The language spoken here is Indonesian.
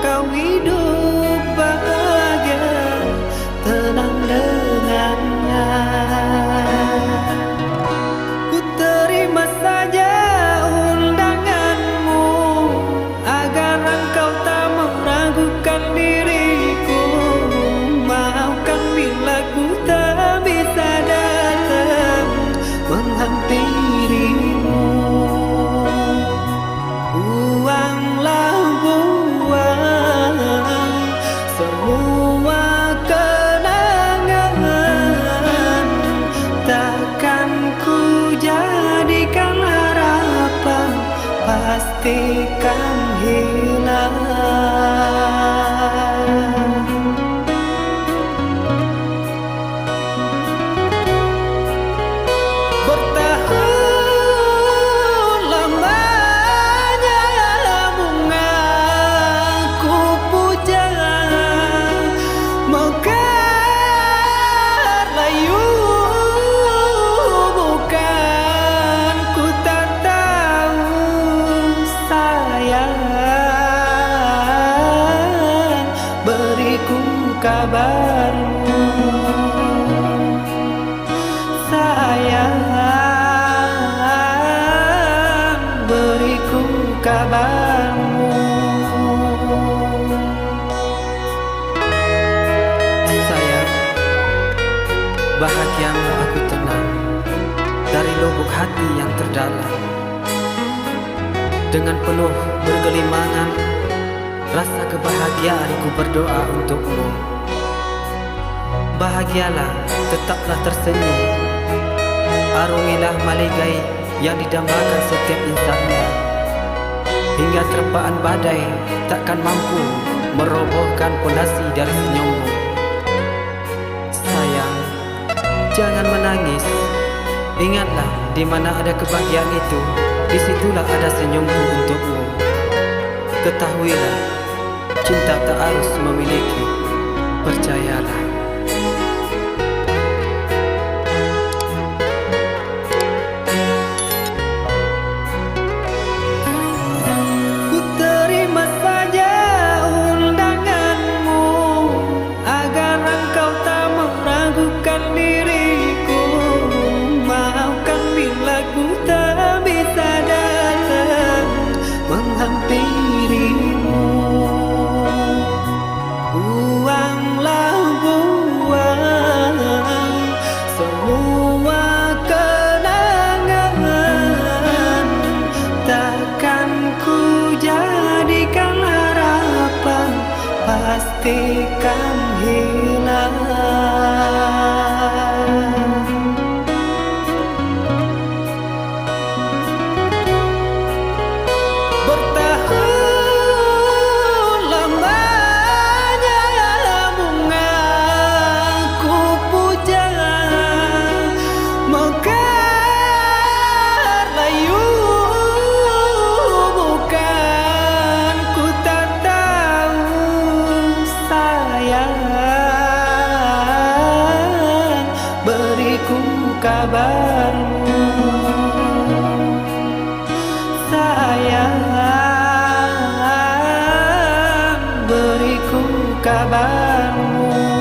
kau hidup bahagia, tenang dengannya. Ku terima saja undanganmu agar engkau tak meragukan diriku. Maafkan bila ku tak bisa datang menghampirimu. Buanglah buang semua kenangan, takkan ku jadikan harapan, pastikan hilang. Bertahun lamanya bunga ku puja, mekar layu bukan, ku tak tahu sayang. Beriku kabarmu sayang, beriku kabarmu. Sayang, bahagiamu aku tenang dari lubuk hati yang terdalam. Dengan penuh bergelimangan rasa kebahagiaan ku berdoa untukmu. Bahagialah, tetaplah tersenyum, arungilah maligai yang didambakan setiap insannya, hingga terpaan badai takkan mampu merobohkan pondasi dari senyummu. Sayang, jangan menangis. Ingatlah, di mana ada kebahagiaan itu, disitulah ada senyumku untukmu. Ketahuilah, cinta tak harus memiliki, percayalah. Ku terima saja undanganmu agar engkau tak meragukan diriku. Maafkan bila ku tak bisa datang menghampirimu. Buanglah buang semua kenangan, takkan ku jadikan harapan, pastikan hilang. Bertahun lamanya bunga ku puja, mekar layu bukan, ku tak tahu sayang. Beriku kabarmu sayang, beriku kabarmu.